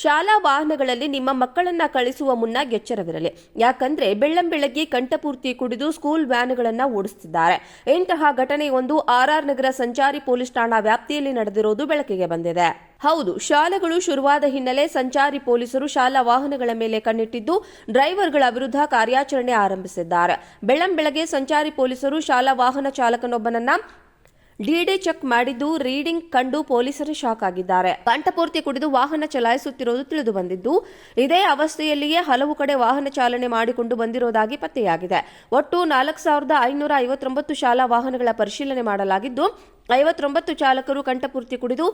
ಶಾಲಾ ವಾಹನಗಳಲ್ಲಿ ನಿಮ್ಮ ಮಕ್ಕಳನ್ನ ಕಳಿಸುವ ಮುನ್ನ ಎಚ್ಚರವಿರಲಿ. ಯಾಕಂದ್ರೆ ಬೆಳ್ಳಂಬೆಳಗ್ಗೆ ಕಂಠಪೂರ್ತಿ ಕುಡಿದು ಸ್ಕೂಲ್ ವ್ಯಾನ್ಗಳನ್ನ ಓಡಿಸುತ್ತಿದ್ದಾರೆ. ಇಂತಹ ಘಟನೆಯೊಂದು ಆರ್ಆರ್ ನಗರ ಸಂಚಾರಿ ಪೊಲೀಸ್ ಠಾಣಾ ವ್ಯಾಪ್ತಿಯಲ್ಲಿ ನಡೆದಿರುವುದು ಬೆಳಕಿಗೆ ಬಂದಿದೆ. ಹೌದು, ಶಾಲೆಗಳು ಶುರುವಾದ ಹಿನ್ನೆಲೆ ಸಂಚಾರಿ ಪೊಲೀಸರು ಶಾಲಾ ವಾಹನಗಳ ಮೇಲೆ ಕಣ್ಣಿಟ್ಟಿದ್ದು ಡ್ರೈವರ್ಗಳ ವಿರುದ್ಧ ಕಾರ್ಯಾಚರಣೆ ಆರಂಭಿಸಿದ್ದಾರೆ. ಬೆಳ್ಳಂಬೆಳಗ್ಗೆ ಸಂಚಾರಿ ಪೊಲೀಸರು ಶಾಲಾ ವಾಹನ ಚಾಲಕನೊಬ್ಬನನ್ನ ಡಿಡಿ ಚೆಕ್ ಮಾಡಿದ್ದು ರೀಡಿಂಗ್ ಕಂಡು ಪೊಲೀಸರು ಶಾಕ್ ಆಗಿದ್ದಾರೆ. ಕಂಠಪೂರ್ತಿ ಕುಡಿದು ವಾಹನ ಚಲಾಯಿಸುತ್ತಿರುವುದು ತಿಳಿದು ಬಂದಿದ್ದು, ಇದೇ ಅವಸ್ಥೆಯಲ್ಲಿಯೇ ಹಲವು ಕಡೆ ವಾಹನ ಚಾಲನೆ ಮಾಡಿಕೊಂಡು ಬಂದಿರುವುದಾಗಿ ಪತ್ತೆಯಾಗಿದೆ. ಒಟ್ಟು 4559 ಶಾಲಾ ವಾಹನಗಳ ಪರಿಶೀಲನೆ ಮಾಡಲಾಗಿದ್ದು 59 ಚಾಲಕರು ಕಂಠಪೂರ್ತಿ ಕುಡಿದು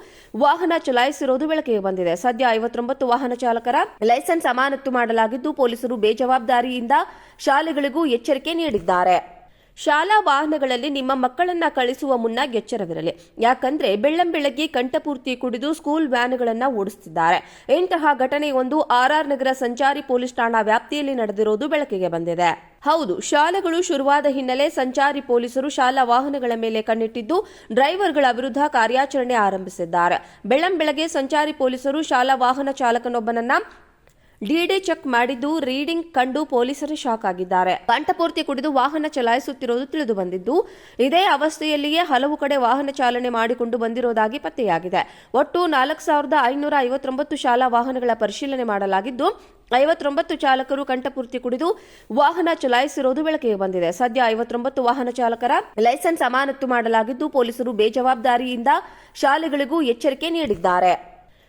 ವಾಹನ ಚಲಾಯಿಸಿರುವುದು ಬೆಳಕಿಗೆ ಬಂದಿದೆ. ಸದ್ಯ 59 ವಾಹನ ಚಾಲಕರ ಲೈಸೆನ್ಸ್ ಅಮಾನತು ಮಾಡಲಾಗಿದ್ದು ಪೊಲೀಸರು ಬೇಜವಾಬ್ದಾರಿಯಿಂದ ಶಾಲೆಗಳಿಗೂ ಎಚ್ಚರಿಕೆ ನೀಡಿದ್ದಾರೆ. ಶಾಲಾ ವಾಹನಗಳಲ್ಲಿ ನಿಮ್ಮ ಮಕ್ಕಳನ್ನ ಕಳಿಸುವ ಮುನ್ನ ಎಚ್ಚರವಿರಲಿ. ಯಾಕಂದ್ರೆ ಬೆಳ್ಳಂಬೆಳಗ್ಗೆ ಕಂಠಪೂರ್ತಿ ಕುಡಿದು ಸ್ಕೂಲ್ ವ್ಯಾನ್ಗಳನ್ನ ಓಡಿಸುತ್ತಿದ್ದಾರೆ. ಇಂತಹ ಘಟನೆಯೊಂದು ಆರ್ಆರ್ ನಗರ ಸಂಚಾರಿ ಪೊಲೀಸ್ ಠಾಣಾ ವ್ಯಾಪ್ತಿಯಲ್ಲಿ ನಡೆದಿರುವುದು ಬೆಳಕಿಗೆ ಬಂದಿದೆ. ಹೌದು, ಶಾಲೆಗಳು ಶುರುವಾದ ಹಿನ್ನೆಲೆ ಸಂಚಾರಿ ಪೊಲೀಸರು ಶಾಲಾ ವಾಹನಗಳ ಮೇಲೆ ಕಣ್ಣಿಟ್ಟಿದ್ದು ಡ್ರೈವರ್ಗಳ ವಿರುದ್ಧ ಕಾರ್ಯಾಚರಣೆ ಆರಂಭಿಸಿದ್ದಾರೆ. ಬೆಳ್ಳಂಬೆಳಗ್ಗೆ ಸಂಚಾರಿ ಪೊಲೀಸರು ಶಾಲಾ ವಾಹನ ಚಾಲಕನೊಬ್ಬನನ್ನ ಡಿಡಿ ಚೆಕ್ ಮಾಡಿದ್ದು ರೀಡಿಂಗ್ ಕಂಡು ಪೊಲೀಸರು ಶಾಕ್ ಆಗಿದ್ದಾರೆ. ಕಂಠಪೂರ್ತಿ ಕುಡಿದು ವಾಹನ ಚಲಾಯಿಸುತ್ತಿರುವುದು ತಿಳಿದು ಬಂದಿದ್ದು, ಇದೇ ಅವಸ್ಥೆಯಲ್ಲಿಯೇ ಹಲವು ಕಡೆ ವಾಹನ ಚಾಲನೆ ಮಾಡಿಕೊಂಡು ಬಂದಿರುವುದಾಗಿ ಪತ್ತೆಯಾಗಿದೆ. ಒಟ್ಟು 4559 ಶಾಲಾ ವಾಹನಗಳ ಪರಿಶೀಲನೆ ಮಾಡಲಾಗಿದ್ದು 59 ಚಾಲಕರು ಕಂಠಪೂರ್ತಿ ಕುಡಿದು ವಾಹನ ಚಲಾಯಿಸಿರುವುದು ಬೆಳಕಿಗೆ ಬಂದಿದೆ. ಸದ್ಯ 59 ವಾಹನ ಚಾಲಕರ ಲೈಸೆನ್ಸ್ ಅಮಾನತು ಮಾಡಲಾಗಿದ್ದು ಪೊಲೀಸರು ಬೇಜವಾಬ್ದಾರಿಯಿಂದ ಶಾಲೆಗಳಿಗೂ ಎಚ್ಚರಿಕೆ ನೀಡಿದ್ದಾರೆ.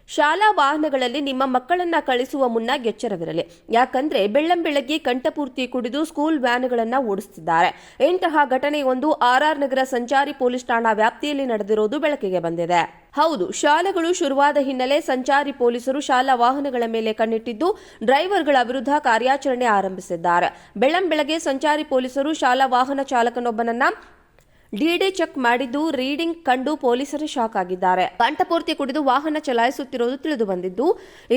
ಶಾಲಾ ವಾಹನಗಳಲ್ಲಿ ನಿಮ್ಮ ಮಕ್ಕಳನ್ನ ಕಳಿಸುವ ಮುನ್ನ ಎಚ್ಚರವಿರಲಿ. ಯಾಕಂದ್ರೆ ಬೆಳ್ಳಂಬೆಳಗ್ಗೆ ಕಂಠಪೂರ್ತಿ ಕುಡಿದು ಸ್ಕೂಲ್ ವ್ಯಾನ್ಗಳನ್ನ ಓಡಿಸುತ್ತಿದ್ದಾರೆ. ಇಂತಹ ಘಟನೆಯೊಂದು ಆರ್ಆರ್ ನಗರ ಸಂಚಾರಿ ಪೊಲೀಸ್ ಠಾಣಾ ವ್ಯಾಪ್ತಿಯಲ್ಲಿ ನಡೆದಿರುವುದು ಬೆಳಕಿಗೆ ಬಂದಿದೆ. ಹೌದು, ಶಾಲೆಗಳು ಶುರುವಾದ ಹಿನ್ನೆಲೆ ಸಂಚಾರಿ ಪೊಲೀಸರು ಶಾಲಾ ವಾಹನಗಳ ಮೇಲೆ ಕಣ್ಣಿಟ್ಟಿದ್ದು ಡ್ರೈವರ್ಗಳ ವಿರುದ್ಧ ಕಾರ್ಯಾಚರಣೆ ಆರಂಭಿಸಿದ್ದಾರೆ. ಬೆಳ್ಳಂಬೆಳಗ್ಗೆ ಸಂಚಾರಿ ಪೊಲೀಸರು ಶಾಲಾ ವಾಹನ ಚಾಲಕನೊಬ್ಬನನ್ನ ಡಿಡಿ ಚೆಕ್ ಮಾಡಿದ್ದು ರೀಡಿಂಗ್ ಕಂಡು ಪೊಲೀಸರು ಶಾಕ್ ಆಗಿದ್ದಾರೆ. ಕಂಠಪೂರ್ತಿ ಕುಡಿದು ವಾಹನ ಚಲಾಯಿಸುತ್ತಿರುವುದು ತಿಳಿದು ಬಂದಿದ್ದು,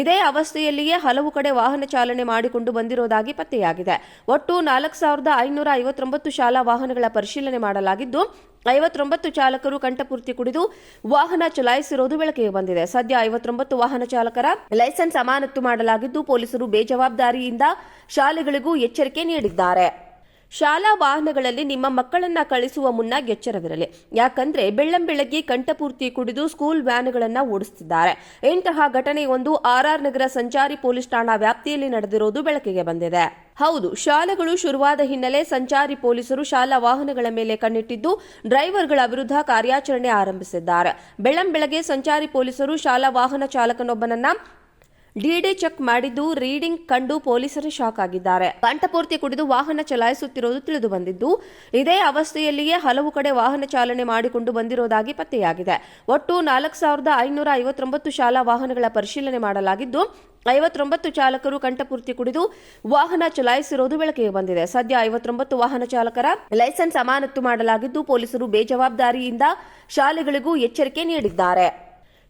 ಇದೇ ಅವಸ್ಥೆಯಲ್ಲಿಯೇ ಹಲವು ಕಡೆ ವಾಹನ ಚಾಲನೆ ಮಾಡಿಕೊಂಡು ಬಂದಿರುವುದಾಗಿ ಪತ್ತೆಯಾಗಿದೆ. ಒಟ್ಟು 4559 ಶಾಲಾ ವಾಹನಗಳ ಪರಿಶೀಲನೆ ಮಾಡಲಾಗಿದ್ದು 59 ಚಾಲಕರು ಕಂಠಪೂರ್ತಿ ಕುಡಿದು ವಾಹನ ಚಲಾಯಿಸಿರುವುದು ಬೆಳಕಿಗೆ ಬಂದಿದೆ. ಸದ್ಯ 59 ವಾಹನ ಚಾಲಕರ ಲೈಸೆನ್ಸ್ ಅಮಾನತು ಮಾಡಲಾಗಿದ್ದು ಪೊಲೀಸರು ಬೇಜವಾಬ್ದಾರಿಯಿಂದ ಶಾಲೆಗಳಿಗೂ ಎಚ್ಚರಿಕೆ ನೀಡಿದ್ದಾರೆ. ಶಾಲಾ ವಾಹನಗಳಲ್ಲಿ ನಿಮ್ಮ ಮಕ್ಕಳನ್ನ ಕಳಿಸುವ ಮುನ್ನ ಎಚ್ಚರವಿರಲಿ. ಯಾಕಂದ್ರೆ ಬೆಳ್ಳಂಬೆಳಗ್ಗೆ ಕಂಠಪೂರ್ತಿ ಕುಡಿದು ಸ್ಕೂಲ್ ವ್ಯಾನ್ಗಳನ್ನ ಓಡಿಸುತ್ತಿದ್ದಾರೆ. ಇಂತಹ ಘಟನೆಯೊಂದು ಆರ್ಆರ್ ನಗರ ಸಂಚಾರಿ ಪೊಲೀಸ್ ಠಾಣಾ ವ್ಯಾಪ್ತಿಯಲ್ಲಿ ನಡೆದಿರುವುದು ಬೆಳಕಿಗೆ ಬಂದಿದೆ. ಹೌದು, ಶಾಲೆಗಳು ಶುರುವಾದ ಹಿನ್ನೆಲೆ ಸಂಚಾರಿ ಪೊಲೀಸರು ಶಾಲಾ ವಾಹನಗಳ ಮೇಲೆ ಕಣ್ಣಿಟ್ಟಿದ್ದು ಡ್ರೈವರ್ಗಳ ವಿರುದ್ಧ ಕಾರ್ಯಾಚರಣೆ ಆರಂಭಿಸಿದ್ದಾರೆ. ಬೆಳ್ಳಂಬೆಳಗ್ಗೆ ಸಂಚಾರಿ ಪೊಲೀಸರು ಶಾಲಾ ವಾಹನ ಚಾಲಕನೊಬ್ಬನನ್ನ ಡಿಡಿ ಚೆಕ್ ಮಾಡಿದ್ದು ರೀಡಿಂಗ್ ಕಂಡು ಪೊಲೀಸರು ಶಾಕ್ ಆಗಿದ್ದಾರೆ. ಕಂಠಪೂರ್ತಿ ಕುಡಿದು ವಾಹನ ಚಲಾಯಿಸುತ್ತಿರುವುದು ತಿಳಿದು ಬಂದಿದ್ದು, ಇದೇ ಅವಸ್ಥೆಯಲ್ಲಿಯೇ ಹಲವು ಕಡೆ ವಾಹನ ಚಾಲನೆ ಮಾಡಿಕೊಂಡು ಬಂದಿರುವುದಾಗಿ ಪತ್ತೆಯಾಗಿದೆ. ಒಟ್ಟು 4559 ಶಾಲಾ ವಾಹನಗಳ ಪರಿಶೀಲನೆ ಮಾಡಲಾಗಿದ್ದು 59 ಚಾಲಕರು ಕಂಠಪೂರ್ತಿ ಕುಡಿದು ವಾಹನ ಚಲಾಯಿಸಿರುವುದು ಬೆಳಕಿಗೆ ಬಂದಿದೆ. ಸದ್ಯ 59 ವಾಹನ ಚಾಲಕರ ಲೈಸೆನ್ಸ್ ಅಮಾನತು ಮಾಡಲಾಗಿದ್ದು ಪೊಲೀಸರು ಬೇಜವಾಬ್ದಾರಿಯಿಂದ ಶಾಲೆಗಳಿಗೂ ಎಚ್ಚರಿಕೆ ನೀಡಿದ್ದಾರೆ.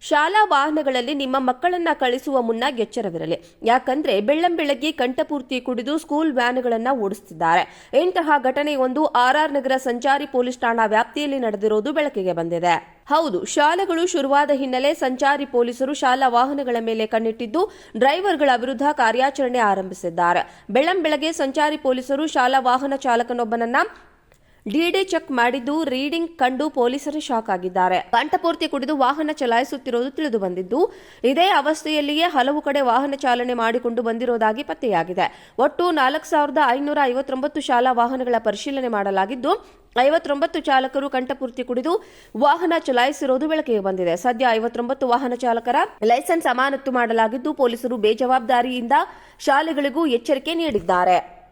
ಶಾಲಾ ವಾಹನಗಳಲ್ಲಿ ನಿಮ್ಮ ಮಕ್ಕಳನ್ನ ಕಳಿಸುವ ಮುನ್ನ ಎಚ್ಚರವಿರಲಿ. ಯಾಕಂದ್ರೆ ಬೆಳ್ಳಂಬೆಳಗ್ಗೆ ಕಂಠಪೂರ್ತಿ ಕುಡಿದು ಸ್ಕೂಲ್ ವ್ಯಾನ್ಗಳನ್ನ ಓಡಿಸುತ್ತಿದ್ದಾರೆ. ಇಂತಹ ಘಟನೆಯೊಂದು ಆರ್ಆರ್ ನಗರ ಸಂಚಾರಿ ಪೊಲೀಸ್ ಠಾಣಾ ವ್ಯಾಪ್ತಿಯಲ್ಲಿ ನಡೆದಿರುವುದು ಬೆಳಕಿಗೆ ಬಂದಿದೆ. ಹೌದು, ಶಾಲೆಗಳು ಶುರುವಾದ ಹಿನ್ನೆಲೆ ಸಂಚಾರಿ ಪೊಲೀಸರು ಶಾಲಾ ವಾಹನಗಳ ಮೇಲೆ ಕಣ್ಣಿಟ್ಟಿದ್ದು ಡ್ರೈವರ್ಗಳ ವಿರುದ್ಧ ಕಾರ್ಯಾಚರಣೆ ಆರಂಭಿಸಿದ್ದಾರೆ. ಬೆಳ್ಳಂಬೆಳಗ್ಗೆ ಸಂಚಾರಿ ಪೊಲೀಸರು ಶಾಲಾ ವಾಹನ ಚಾಲಕನೊಬ್ಬನನ್ನ ಡಿಡಿ ಚೆಕ್ ಮಾಡಿದ್ದು ರೀಡಿಂಗ್ ಕಂಡು ಪೊಲೀಸರು ಶಾಕ್ ಆಗಿದ್ದಾರೆ. ಕಂಠಪೂರ್ತಿ ಕುಡಿದು ವಾಹನ ಚಲಾಯಿಸುತ್ತಿರುವುದು ತಿಳಿದು ಬಂದಿದ್ದು, ಇದೇ ಅವಸ್ಥೆಯಲ್ಲಿಯೇ ಹಲವು ಕಡೆ ವಾಹನ ಚಾಲನೆ ಮಾಡಿಕೊಂಡು ಬಂದಿರುವುದಾಗಿ ಪತ್ತೆಯಾಗಿದೆ. ಒಟ್ಟು 4559 ಶಾಲಾ ವಾಹನಗಳ ಪರಿಶೀಲನೆ ಮಾಡಲಾಗಿದ್ದು 59 ಚಾಲಕರು ಕಂಠಪೂರ್ತಿ ಕುಡಿದು ವಾಹನ ಚಲಾಯಿಸಿರುವುದು ಬೆಳಕಿಗೆ ಬಂದಿದೆ. ಸದ್ಯ 59 ವಾಹನ ಚಾಲಕರ ಲೈಸೆನ್ಸ್ ಅಮಾನತು ಮಾಡಲಾಗಿದ್ದು ಪೊಲೀಸರು ಬೇಜವಾಬ್ದಾರಿಯಿಂದ ಶಾಲೆಗಳಿಗೂ ಎಚ್ಚರಿಕೆ ನೀಡಿದ್ದಾರೆ.